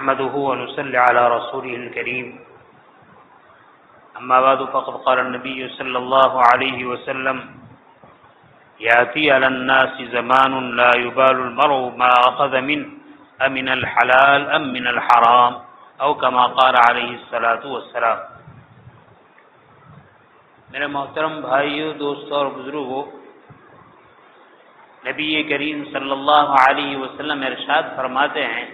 نحمده ونصلي على رسوله الكريم أما بعد فقد قال النبي صلى الله عليه وسلم يأتي على الناس زمان لا يبال المرء ما أخذ منه أمن الحلال أم من الحرام أو كما قال عليه الصلاة والسلام۔ میرے محترم بھائیو، دوستوں اور بزرگوں، نبی کریم صلی اللہ علیہ وسلم ارشاد فرماتے ہیں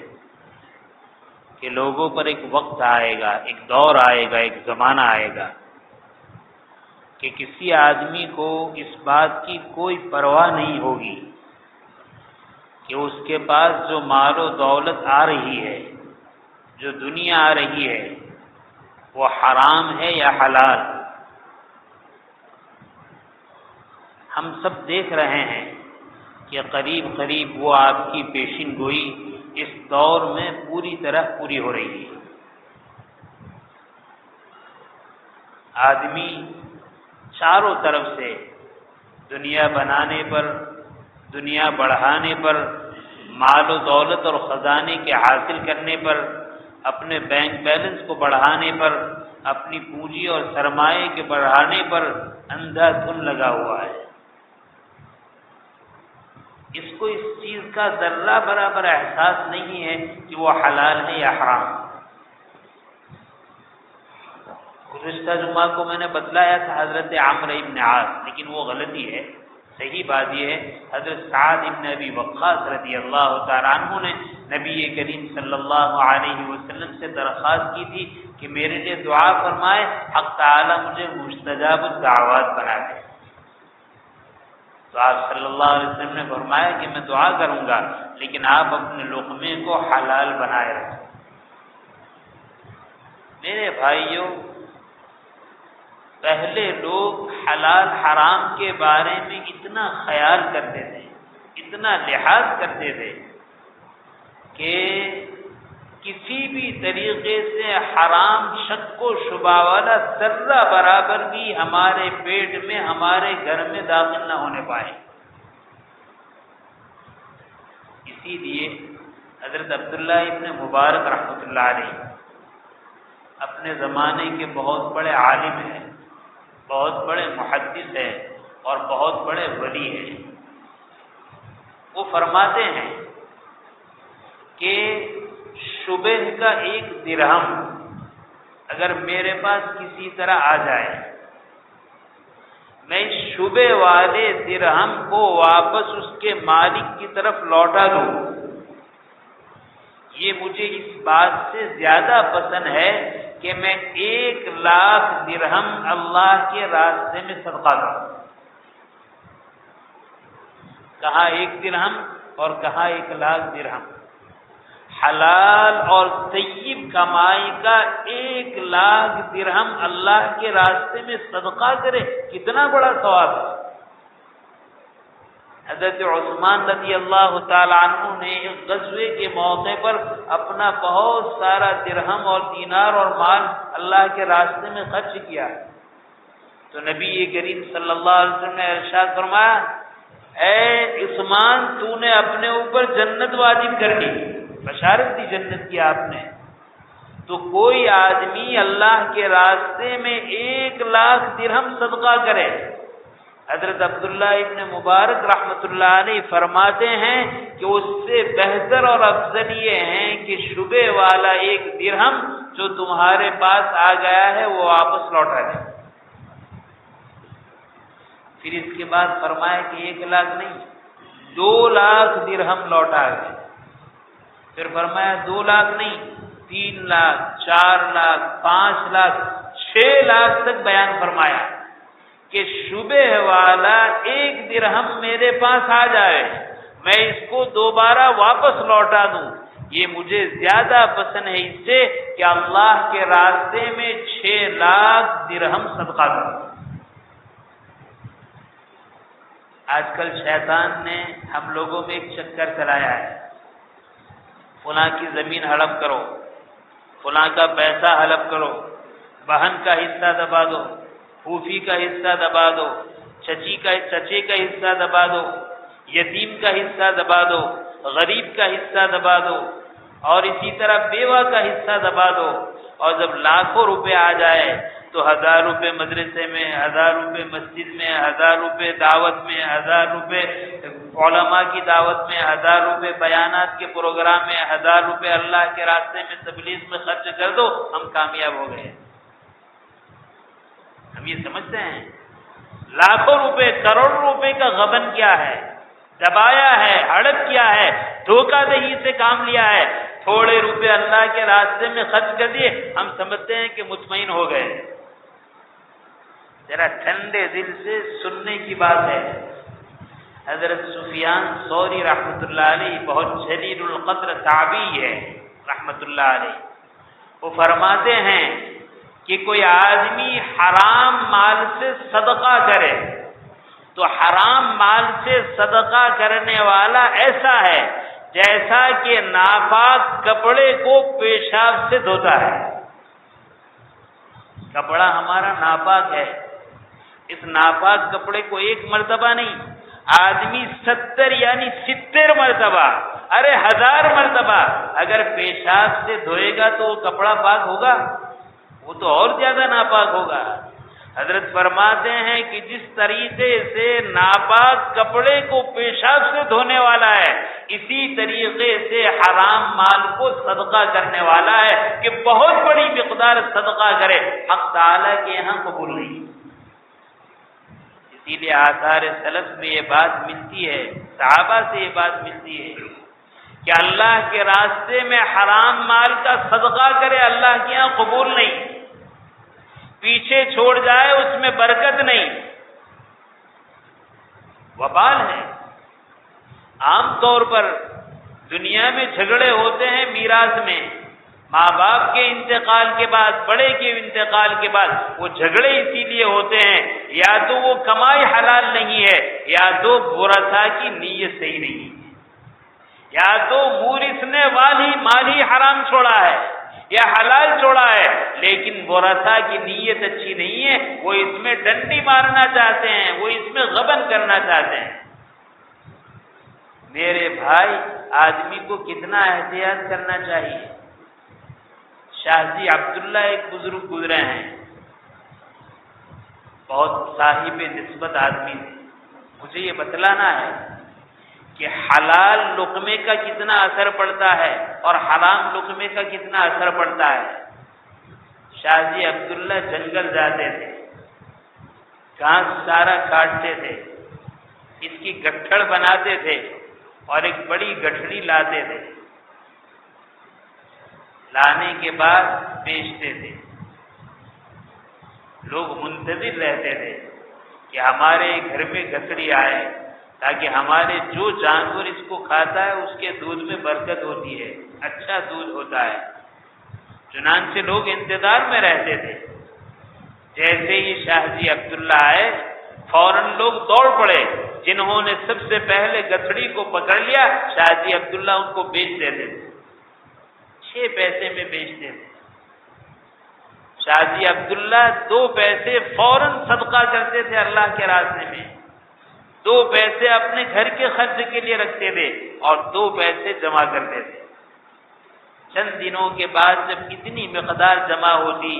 کہ لوگوں پر ایک وقت آئے گا، ایک دور آئے گا، ایک زمانہ آئے گا کہ کسی آدمی کو اس بات کی کوئی پرواہ نہیں ہوگی کہ اس کے پاس جو مال و دولت آ رہی ہے، جو دنیا آ رہی ہے، وہ حرام ہے یا حلال۔ ہم سب دیکھ رہے ہیں کہ قریب قریب وہ آپ کی پیشین گوئی اس دور میں پوری طرح پوری ہو رہی ہے۔ آدمی چاروں طرف سے دنیا بنانے پر، دنیا بڑھانے پر، مال و دولت اور خزانے کے حاصل کرنے پر، اپنے بینک بیلنس کو بڑھانے پر، اپنی پونجی اور سرمایے کے بڑھانے پر اندھا دھن لگا ہوا ہے۔ اس کو اس چیز کا ذرہ برابر احساس نہیں ہے کہ وہ حلال ہے یا حرام۔ گزشتہ جمعہ کو میں نے بتلایا تھا حضرت عمرو بن عاص، لیکن وہ غلطی ہے۔ صحیح بات یہ ہے، حضرت سعد بن ابی وقاص رضی اللہ تعالیٰ عنہ نے نبی کریم صلی اللہ علیہ وسلم سے درخواست کی تھی کہ میرے لیے دعا فرمائے، حق تعالی مجھے مستجاب الدعوات بنا دے۔ تو آپ صلی اللہ علیہ وسلم نے فرمایا کہ میں دعا کروں گا، لیکن آپ اپنے لقمے کو حلال بنائے رکھیں۔ میرے بھائیوں، پہلے لوگ حلال حرام کے بارے میں اتنا خیال کرتے تھے، اتنا لحاظ کرتے تھے کہ کسی بھی طریقے سے حرام شک و شبہ والا ذرہ برابر بھی ہمارے پیٹ میں، ہمارے گھر میں داخل نہ ہونے پائے۔ اسی لیے حضرت عبداللہ ابن مبارک رحمۃ اللہ علیہ اپنے زمانے کے بہت بڑے عالم ہیں، بہت بڑے محدث ہیں اور بہت بڑے ولی ہیں۔ وہ فرماتے ہیں کہ شبہ کا ایک درہم اگر میرے پاس کسی طرح آ جائے، میں اس شبہ والے درہم کو واپس اس کے مالک کی طرف لوٹا دوں، یہ مجھے اس بات سے زیادہ پسند ہے کہ میں 1,00,000 درہم اللہ کے راستے میں صدقہ دوں۔ کہا 1 درہم اور کہا 1,00,000 درہم۔ حلال اور طیب کمائی کا 1,00,000 درہم اللہ کے راستے میں صدقہ کرے، کتنا بڑا ثواب ہے۔ حضرت عثمان رضی اللہ تعالی عنہ نے ایک غزوے کے موقع پر اپنا بہت سارا درہم اور دینار اور مال اللہ کے راستے میں خرچ کیا، تو نبی کریم صلی اللہ علیہ وسلم نے ارشاد فرمایا، اے عثمان، تو نے اپنے اوپر جنت واجب کر دی، بشارت دی جنت کی آپ نے۔ تو کوئی آدمی اللہ کے راستے میں 1,00,000 درہم صدقہ کرے، حضرت عبداللہ ابن مبارک رحمۃ اللہ علیہ فرماتے ہیں کہ اس سے بہتر اور افضل یہ ہیں کہ شبہ والا 1 درہم جو تمہارے پاس آ گیا ہے وہ واپس لوٹا دے۔ پھر اس کے بعد فرمایا کہ 1,00,000 نہیں، 2,00,000 درہم لوٹا گئے۔ پھر فرمایا 2,00,000 نہیں، 3,00,000، 4,00,000، 5,00,000، 6,00,000 تک بیان فرمایا کہ شبہ والا 1 درہم میرے پاس آ جائے، میں اس کو دوبارہ واپس لوٹا دوں، یہ مجھے زیادہ پسند ہے اس سے کہ اللہ کے راستے میں 6,00,000 درہم صدقہ دوں۔ آج کل شیطان نے ہم لوگوں میں ایک چکر چلایا ہے، فلاں کی زمین ہڑپ کرو، فلاں کا پیسہ ہڑپ کرو، بہن کا حصہ دبا دو، پھوپھی کا حصہ دبا دو، چچے کا حصہ دبا دو، یتیم کا حصہ دبا دو، غریب کا حصہ دبا دو، اور اسی طرح بیوہ کا حصہ دبا دو، اور جب لاکھوں روپے آ جائے تو 1000 روپے مدرسے میں، 1000 روپے مسجد میں، 1000 روپے دعوت میں، 1000 روپے علماء کی دعوت میں، 1000 روپے بیانات کے پروگرام میں، 1000 روپے اللہ کے راستے میں تبلیغ میں خرچ کر دو، ہم کامیاب ہو گئے۔ ہم یہ سمجھتے ہیں لاکھوں روپے، کروڑوں روپے کا غبن کیا ہے، دبایا ہے، ہڑپ کیا ہے، دھوکہ دہی سے کام لیا ہے، تھوڑے روپے اللہ کے راستے میں خرچ کر دیے، ہم سمجھتے ہیں کہ مطمئن ہو گئے۔ ذرا ٹھنڈے دل سے سننے کی بات ہے۔ حضرت سفیان ثوری رحمۃ اللہ علیہ بہت جلیل القدر تابعی ہے رحمۃ اللہ علیہ، وہ فرماتے ہیں کہ کوئی آدمی حرام مال سے صدقہ کرے تو حرام مال سے صدقہ کرنے والا ایسا ہے جیسا کہ ناپاک کپڑے کو پیشاب سے دھوتا ہے۔ کپڑا ہمارا ناپاک ہے، اس ناپاک کپڑے کو ایک مرتبہ نہیں، آدمی 70 یعنی 70 مرتبہ، ارے 1000 مرتبہ اگر پیشاب سے دھوئے گا تو وہ کپڑا پاک ہوگا؟ وہ تو اور زیادہ ناپاک ہوگا۔ حضرت فرماتے ہیں کہ جس طریقے سے ناپاک کپڑے کو پیشاب سے دھونے والا ہے، اسی طریقے سے حرام مال کو صدقہ کرنے والا ہے کہ بہت بڑی مقدار صدقہ کرے، حق تعالیٰ کے یہاں قبول نہیں۔ اسی لیے آثار سلف میں یہ بات ملتی ہے، صحابہ سے یہ بات ملتی ہے کہ اللہ کے راستے میں حرام مال کا صدقہ کرے، اللہ کے یہاں قبول نہیں، پیچھے چھوڑ جائے اس میں برکت نہیں، وبال ہے۔ عام طور پر دنیا میں جھگڑے ہوتے ہیں میراث میں، ماں باپ کے انتقال کے بعد، بڑے کے انتقال کے بعد وہ جھگڑے اسی لیے ہوتے ہیں، یا تو وہ کمائی حلال نہیں ہے، یا تو ورثہ کی نیت صحیح نہیں ہے، یا تو مورث نے مال ہی حرام چھوڑا ہے یا حلال چھوڑا ہے، لیکن ورثہ کی نیت اچھی نہیں ہے، وہ اس میں ڈنڈی مارنا چاہتے ہیں، وہ اس میں غبن کرنا چاہتے ہیں۔ میرے بھائی، آدمی کو کتنا احتیاط کرنا چاہیے۔ شاہ جی عبداللہ ایک بزرگ گزرے ہیں، بہت صاحب نسبت آدمی تھے۔ مجھے یہ بتلانا ہے کہ حلال لقمے کا کتنا اثر پڑتا ہے اور حرام لقمے کا کتنا اثر پڑتا ہے۔ شاہ جی عبداللہ جنگل جاتے تھے، گھاس سارا کاٹتے تھے، اس کی گٹھڑ بناتے تھے اور ایک بڑی گٹھڑی لاتے تھے، لانے کے بعد بیچتے تھے۔ لوگ منتظر رہتے تھے کہ ہمارے گھر میں گٹھڑی آئے، تاکہ ہمارے جو جانور اس کو کھاتا ہے اس کے دودھ میں برکت ہوتی ہے، اچھا دودھ ہوتا ہے۔ چنانچہ لوگ انتظار میں رہتے تھے۔ جیسے ہی شاہ جی عبداللہ آئے، فوراً لوگ دوڑ پڑے، جنہوں نے سب سے پہلے گٹھڑی کو پکڑ لیا، شاہ جی عبداللہ ان کو بیچ دیتے تھے، 6 پیسے میں بیچتے تھے۔ شاہ جی عبداللہ 2 پیسے فوراً صدقہ کرتے تھے اللہ کے راستے میں، 2 پیسے اپنے گھر کے خرچ کے لیے رکھتے تھے اور 2 پیسے جمع کرتے تھے۔ چند دنوں کے بعد جب اتنی مقدار جمع ہوتی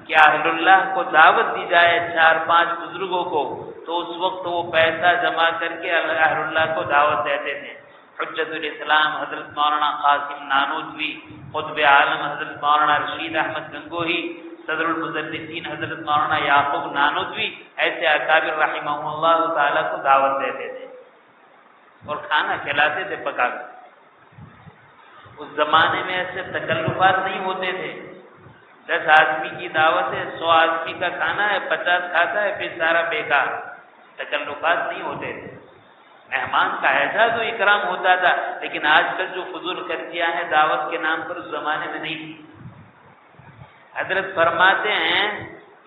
کہ اہل اللہ کو دعوت دی جائے 4-5 بزرگوں کو، تو اس وقت وہ پیسہ جمع کر کے اہل اللہ کو دعوت دیتے تھے۔ حجت الاسلام حضرت مولانا قاسم نانوتوی، قطب عالم حضرت مولانا رشید احمد گنگوہی، صدر المدرسین حضرت مولانا یعقوب نانوتوی، ایسے اکابر رحمہ اللہ تعالیٰ کو دعوت دیتے تھے اور کھانا کھلاتے تھے پکا کر۔ اس زمانے میں ایسے تکلفات نہیں ہوتے تھے، 10 آدمی کی دعوت ہے، 100 آدمی کا کھانا ہے، 50 کھاتا ہے، پھر سارا بیکار۔ تکلفات نہیں ہوتے تھے، مہمان کا اعزاز و اکرام ہوتا تھا، لیکن آج کل جو فضول خرچیاں ہیں دعوت کے نام پر اس زمانے میں نہیں تھی۔ حضرت فرماتے ہیں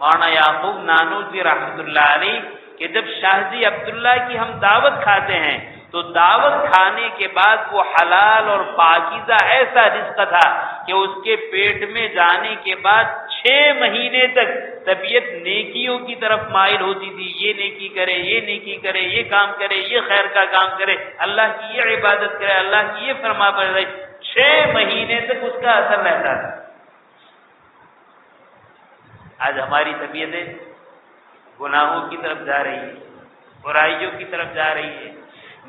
مولانا یعقوب نانوتوی رحمۃ اللہ علیہ کہ جب شاہ جی عبداللہ کی ہم دعوت کھاتے ہیں تو دعوت کھانے کے بعد وہ حلال اور پاکیزہ ایسا رزق تھا کہ اس کے پیٹ میں جانے کے بعد 6 مہینے تک طبیعت نیکیوں کی طرف مائل ہوتی تھی، یہ نیکی کرے، یہ نیکی کرے، یہ کام کرے، یہ خیر کا کام کرے، اللہ کی یہ عبادت کرے، اللہ کی یہ فرما برداری۔ 6 مہینے تک اس کا اثر رہتا تھا۔ آج ہماری طبیعتیں گناہوں کی طرف جا رہی ہے، برائیوں کی طرف جا رہی ہے،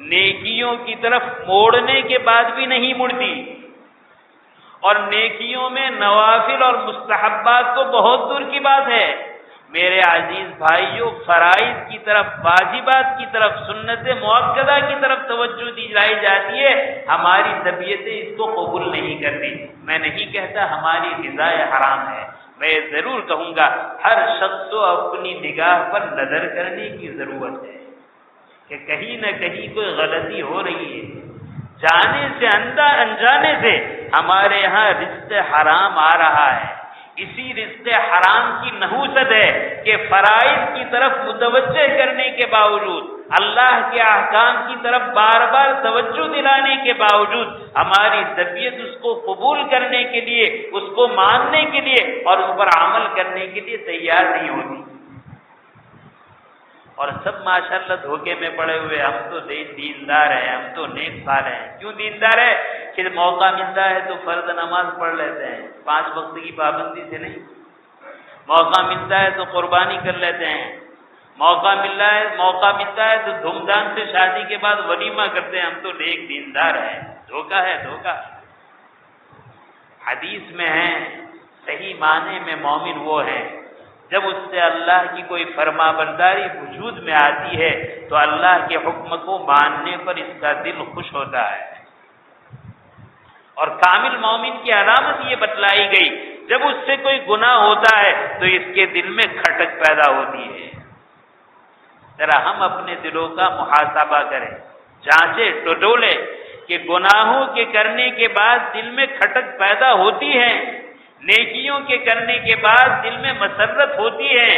نیکیوں کی طرف موڑنے کے بعد بھی نہیں مڑتی، اور نیکیوں میں نوافل اور مستحبات تو بہت دور کی بات ہے۔ میرے عزیز بھائیوں، فرائض کی طرف، واجبات کی طرف، سنت مؤکدہ کی طرف توجہ دلائی جاتی ہے، ہماری طبیعتیں اس کو قبول نہیں کرتی۔ میں نہیں کہتا ہماری غذا حرام ہے، میں ضرور کہوں گا ہر شخص کو اپنی نگاہ پر نظر کرنے کی ضرورت ہے کہ کہیں نہ کہیں کوئی غلطی ہو رہی ہے۔ جانے سے انجانے سے ہمارے یہاں رزق حرام آ رہا ہے۔ اسی رزق حرام کی نحوست ہے کہ فرائض کی طرف متوجہ کرنے کے باوجود، اللہ کے احکام کی طرف بار بار توجہ دلانے کے باوجود ہماری طبیعت اس کو قبول کرنے کے لیے، اس کو ماننے کے لیے اور اس پر عمل کرنے کے لیے تیار نہیں ہوتی۔ اور سب ماشاءاللہ دھوکے میں پڑے ہوئے، ہم تو دیندار ہیں، ہم تو نیک صالح ہیں۔ کیوں دیندار ہے؟ کہ موقع ملتا ہے تو فرض نماز پڑھ لیتے ہیں، 5 وقت کی پابندی سے نہیں۔ موقع ملتا ہے تو قربانی کر لیتے ہیں، موقع ملتا ہے تو دھوم دھام سے شادی کے بعد ولیمہ کرتے ہیں، ہم تو نیک دیندار ہیں۔ دھوکہ ہے، دھوکہ۔ حدیث میں ہے صحیح معنی میں مومن وہ ہے جب اس سے اللہ کی کوئی فرما برداری وجود میں آتی ہے تو اللہ کے حکم کو ماننے پر اس کا دل خوش ہوتا ہے۔ اور کامل مومن کی علامت یہ بتلائی گئی، جب اس سے کوئی گناہ ہوتا ہے تو اس کے دل میں کھٹک پیدا ہوتی ہے۔ ذرا ہم اپنے دلوں کا محاسبہ کریں، جانچیں ٹٹولیں کہ گناہوں کے کرنے کے بعد دل میں کھٹک پیدا ہوتی ہے، نیکیوں کے کرنے کے بعد دل میں مسرت ہوتی ہے۔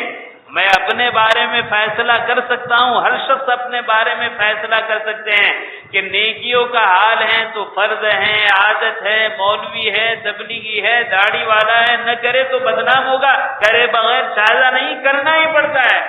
میں اپنے بارے میں فیصلہ کر سکتا ہوں، ہر شخص اپنے بارے میں فیصلہ کر سکتے ہیں کہ نیکیوں کا حال ہے تو فرض ہے، عادت ہے، مولوی ہے، تبلیغی ہے، داڑھی والا ہے، نہ کرے تو بدنام ہوگا، کرے بغیر سازہ نہیں، کرنا ہی پڑتا ہے۔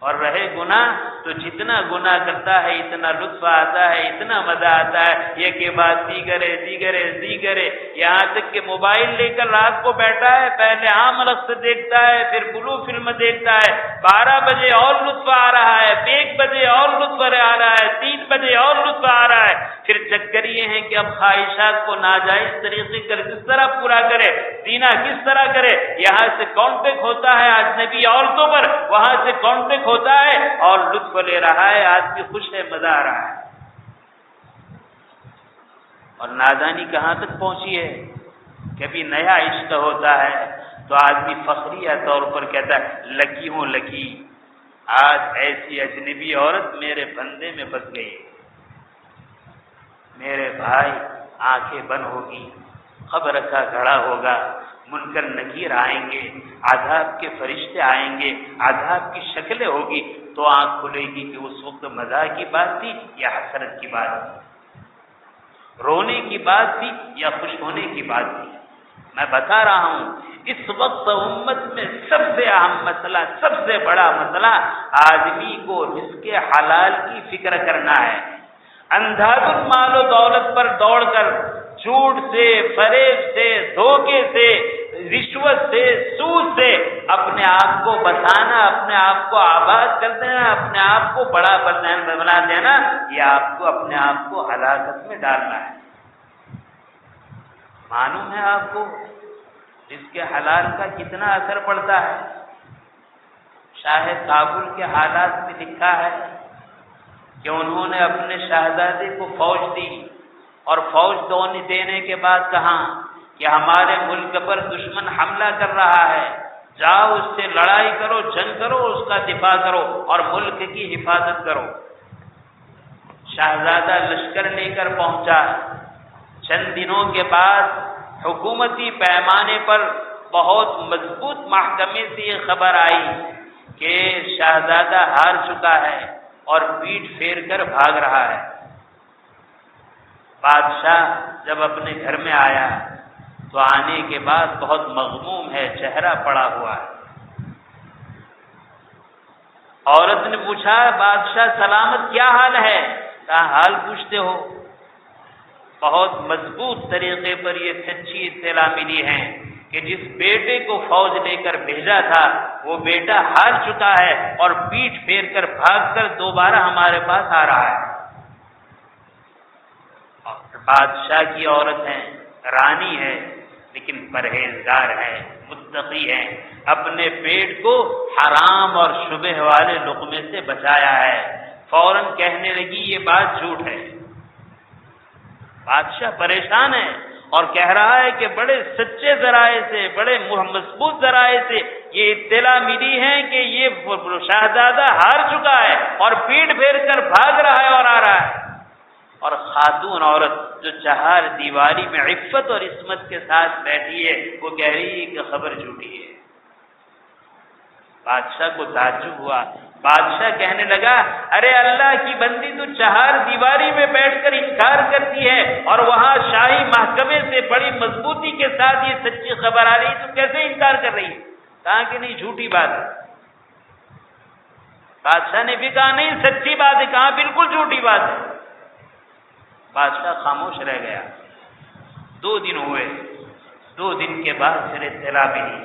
اور رہے گناہ تو جتنا گناہ کرتا ہے اتنا لطف آتا ہے، اتنا مزہ آتا ہے، یہ کے بعد دیگرے، یہاں تک کہ موبائل لے کر رات کو بیٹھا ہے، پہلے عام رقص دیکھتا ہے، پھر بلو فلم دیکھتا ہے، 12 بجے اور لطف آ رہا ہے، 1 بجے اور لطف آ رہا ہے، 3 بجے اور لطف آ رہا ہے۔ پھر چکر یہ ہے کہ اب خواہشات کو ناجائز طریقے سے کس طرح پورا کرے، زنا کس طرح کرے، یہاں سے کانٹیکٹ ہوتا ہے اجنبی عورتوں پر، وہاں سے کانٹیکٹ ہوتا ہے اور لطف لے رہا ہے، آدمی خوش ہے، مزہ آ رہا ہے۔ اور نادانی کہاں تک پہنچی ہے، کبھی نیا عشق ہوتا ہے تو آدمی فخریہ طور پر کہتا ہے لکی ہوں لکی، آج ایسی اجنبی عورت میرے بندے میں پھنس گئی، میرے بھائی آنکھیں بند ہوگی، خبر کا گھڑا ہوگا، منکر نکیر آئیں گے، عذاب کے فرشتے آئیں گے، عذاب کی شکلیں ہوگی، تو آنکھ کھلے گی کہ اس وقت مزاح کی بات تھی یا حسرت کی بات تھی، رونے کی بات تھی یا خوش ہونے کی بات تھی۔ میں بتا رہا ہوں اس وقت امت میں سب سے اہم مسئلہ، سب سے بڑا مسئلہ آدمی کو رزق حلال کی فکر کرنا ہے۔ اندھادھن مال و دولت پر دوڑ کر جھوٹ سے، فریب سے، دھوکے سے، رشوت سے، سود سے اپنے آپ کو بسانا، اپنے آپ کو آباد کر دینا، اپنے آپ کو بڑا بنا دینا، یہ آپ کو اپنے آپ کو ہلاکت میں ڈالنا ہے۔ معلوم ہے آپ کو جس کے حلال کا کتنا اثر پڑتا ہے؟ شاہ کابل کے حالات میں لکھا ہے کہ انہوں نے اپنے شہزادے کو فوج دی، اور فوج دینے کے بعد کہا کہ ہمارے ملک پر دشمن حملہ کر رہا ہے، جاؤ اس سے لڑائی کرو، جنگ کرو، اس کا دفاع کرو اور ملک کی حفاظت کرو۔ شہزادہ لشکر لے کر پہنچا، چند دنوں کے بعد حکومتی پیمانے پر بہت مضبوط محکمے سے یہ خبر آئی کہ شہزادہ ہار چکا ہے اور پیٹھ پھیر کر بھاگ رہا ہے۔ بادشاہ جب اپنے گھر میں آیا تو آنے کے بعد بہت مغموم ہے، چہرہ پڑا ہوا ہے۔ عورت نے پوچھا بادشاہ سلامت، کیا حال ہے؟ کہا حال پوچھتے ہو؟ بہت مضبوط طریقے پر یہ سچی اطلاع ملی ہے کہ جس بیٹے کو فوج لے کر بھیجا تھا وہ بیٹا ہار چکا ہے اور پیٹھ پھیر کر بھاگ کر دوبارہ ہمارے پاس آ رہا ہے۔ اور بادشاہ کی عورت ہے، رانی ہے، لیکن پرہیزگار ہے، متقی ہے، اپنے پیٹ کو حرام اور شبہ والے لقمے سے بچایا ہے۔ فوراً کہنے لگی یہ بات جھوٹ ہے۔ بادشاہ پریشان ہے اور کہہ رہا ہے کہ بڑے سچے ذرائع سے، بڑے مضبوط ذرائع سے یہ اطلاع ملی ہے کہ یہ شہزادہ ہار چکا ہے اور پیٹ پھیر کر بھاگ رہا ہے اور آ رہا ہے۔ اور خاتون عورت جو چہار دیواری میں عفت اور عصمت کے ساتھ بیٹھی ہے وہ کہہ رہی ہے کہ خبر جھوٹی ہے۔ بادشاہ کو تعجب ہوا۔ بادشاہ کہنے لگا ارے اللہ کی بندی تو چہار دیواری میں بیٹھ کر انکار کرتی ہے اور وہاں شاہی محکمے سے بڑی مضبوطی کے ساتھ یہ سچی خبر آ رہی، تو کیسے انکار کر رہی ہے؟ کہا کہ نہیں، جھوٹی بات ہے۔ بادشاہ نے بھی کہا نہیں، سچی بات ہے۔ کہا بالکل جھوٹی بات ہے۔ بادشاہ خاموش رہ گیا۔ 2 دن ہوئے۔ 2 دن کے بعد پھر اطلاع ملی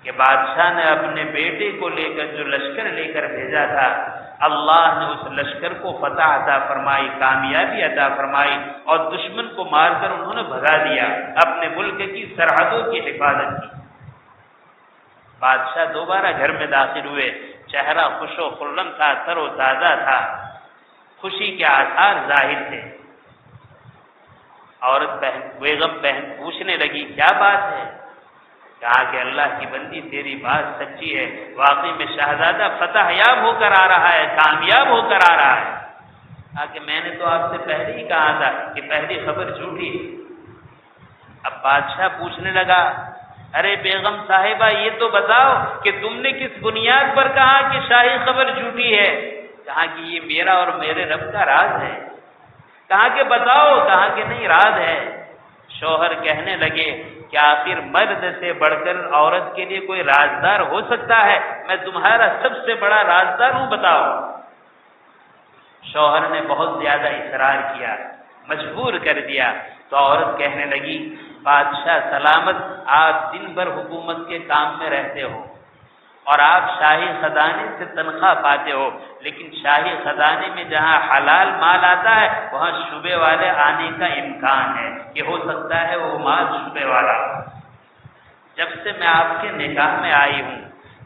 کہ بادشاہ نے اپنے بیٹے کو لے کر جو لشکر لے کر بھیجا تھا، اللہ نے اس لشکر کو فتح عطا فرمائی، کامیابی عطا فرمائی اور دشمن کو مار کر انہوں نے بھگا دیا، اپنے ملک کی سرحدوں کی حفاظت کی۔ بادشاہ دوبارہ گھر میں داخل ہوئے، چہرہ خوش و خرم تھا، تر و تازہ تھا، خوشی کے آثار ظاہر تھے۔ عورت بیگم پوچھنے لگی کیا بات ہے؟ کہا کہ اللہ کی بندی تیری بات سچی ہے، واقعی میں شہزادہ فتح یاب ہو کر آ رہا ہے، کامیاب ہو کر آ رہا ہے۔ کہا کہ میں نے تو آپ سے پہلے ہی کہا تھا کہ پہلی خبر جھوٹی ہے۔ اب بادشاہ پوچھنے لگا ارے بیگم صاحبہ یہ تو بتاؤ کہ تم نے کس بنیاد پر کہا کہ شاہی خبر جھوٹی ہے؟ کہا کہ یہ میرا اور میرے رب کا راز ہے۔ کہا کہ بتاؤ؟ کہا کہ نہیں، راز ہے۔ شوہر کہنے لگے کہ آخر مرد سے بڑھ کر عورت کے لیے کوئی رازدار ہو سکتا ہے؟ میں تمہارا سب سے بڑا رازدار ہوں، بتاؤ۔ شوہر نے بہت زیادہ اصرار کیا، مجبور کر دیا، تو عورت کہنے لگی بادشاہ سلامت، آپ دن بھر حکومت کے کام میں رہتے ہو اور آپ شاہی خزانے سے تنخواہ پاتے ہو، لیکن شاہی خزانے میں جہاں حلال مال آتا ہے وہاں شبے والے آنے کا امکان ہے، کہ ہو سکتا ہے وہ مال شبے والا۔ جب سے میں آپ کے نکاح میں آئی ہوں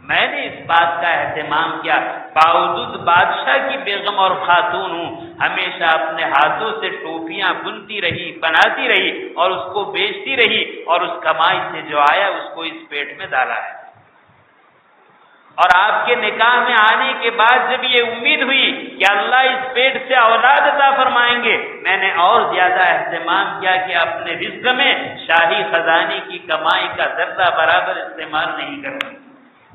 میں نے اس بات کا اہتمام کیا، باوجود بادشاہ کی بیگم اور خاتون ہوں، ہمیشہ اپنے ہاتھوں سے ٹوپیاں بنتی رہی، بناتی رہی اور اس کو بیچتی رہی، اور اس کمائی سے جو آیا اس کو اس پیٹ میں ڈالا ہے۔ اور آپ کے نکاح میں آنے کے بعد جب یہ امید ہوئی کہ اللہ اس پیٹ سے اولاد عطا فرمائیں گے، میں نے اور زیادہ اہتمام کیا کہ اپنے رزق میں شاہی خزانے کی کمائی کا ذرہ برابر استعمال نہیں کروں،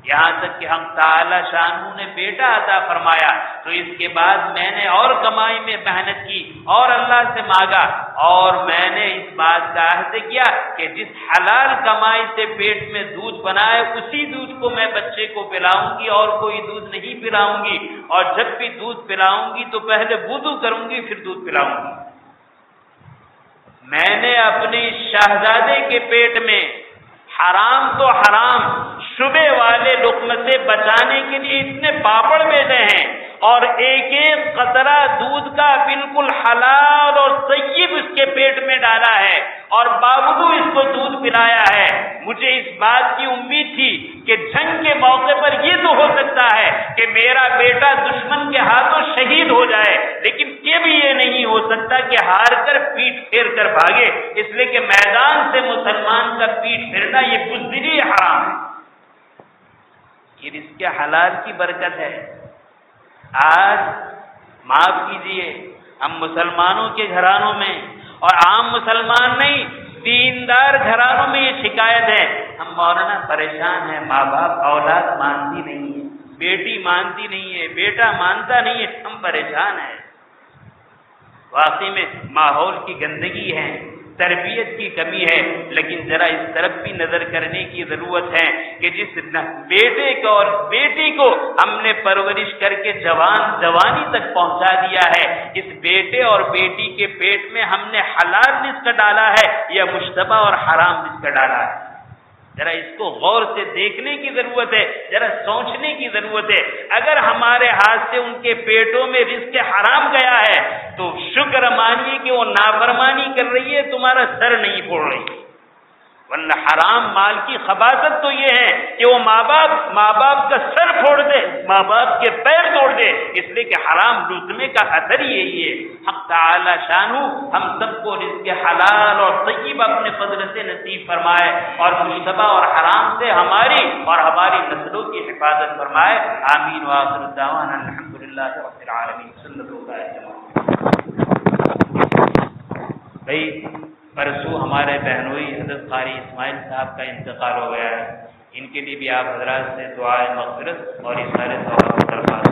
یہاں تک کہ ہم تعالی شانہ نے بیٹا عطا فرمایا تو اس کے بعد میں نے اور کمائی میں محنت کی اور اللہ سے مانگا، اور میں نے اس بات کا عہد کیا کہ جس حلال کمائی سے پیٹ میں دودھ بنا ہے اسی دودھ کو میں بچے کو پلاؤں گی اور کوئی دودھ نہیں پلاؤں گی، اور جب بھی دودھ پلاؤں گی تو پہلے وضو کروں گی پھر دودھ پلاؤں گی۔ میں نے اپنے شہزادے کے پیٹ میں حرام تو حرام، شبے والے لقمے سے بچانے کے لیے اتنے پاپڑ بھیجے ہیں، اور ایک ایک قطرہ دودھ کا بالکل حلال اور طیب اس کے پیٹ میں ڈالا ہے، اور باوجود اس کو دودھ پلایا ہے۔ مجھے اس بات کی امید تھی کہ جنگ کے موقع پر یہ تو ہو سکتا ہے کہ میرا بیٹا دشمن کے ہاتھوں شہید ہو جائے، لیکن یہ بھی یہ نہیں ہو سکتا کہ ہار کر پیٹ پھیر کر بھاگے، اس لیے کہ میدان سے مسلمان کا پیٹ پھیرنا یہ بزدلی حرام ہے۔ یہ رزق حلال کی برکت ہے۔ آج معاف کیجئے ہم مسلمانوں کے گھرانوں میں، اور عام مسلمان نہیں دیندار گھرانوں میں یہ شکایت ہے، ہم مولانا پریشان ہیں، ماں باپ اولاد مانتی نہیں ہے، بیٹی مانتی نہیں ہے، بیٹا مانتا نہیں ہے، ہم پریشان ہیں۔ واقعی میں ماحول کی گندگی ہے، تربیت کی کمی ہے، لیکن ذرا اس طرف بھی نظر کرنے کی ضرورت ہے کہ جس بیٹے کو اور بیٹی کو ہم نے پرورش کر کے جوانی تک پہنچا دیا ہے، اس بیٹے اور بیٹی کے پیٹ میں ہم نے حلال رزق ڈالا ہے یا مشتبہ اور حرام رزق ڈالا ہے؟ ذرا اس کو غور سے دیکھنے کی ضرورت ہے، ذرا سوچنے کی ضرورت ہے۔ اگر ہمارے ہاتھ سے ان کے پیٹوں میں رزق حرام گیا ہے تو شکر مانیے کہ وہ نافرمانی کر رہی ہے، تمہارا سر نہیں پھوڑ رہی، ورنہ حرام مال کی خباثت تو یہ ہے کہ وہ ماں باپ کا سر پھوڑ دے، ماں باپ کے پیر توڑ دے، اس لیے کہ حرام لوٹنے کا اثر ہی یہی ہے۔ حق تعالی شانہ ہم سب کو رزق حلال اور طیب اپنے فضل سے نصیب فرمائے اور مشتبہ اور حرام سے ہماری اور ہماری نسلوں کی حفاظت فرمائے۔ آمین وآخر الدعوانا الحمدللہ رب العالمین صلی اللہ علیہ وسلم۔ بھائی پرسوں ہمارے بہنوئی حضرت قاری اسماعیل صاحب کا انتقال ہو گیا ہے، ان کے لیے بھی آپ حضرات سے دعائے مغفرت اور اظہار ثواب درخواست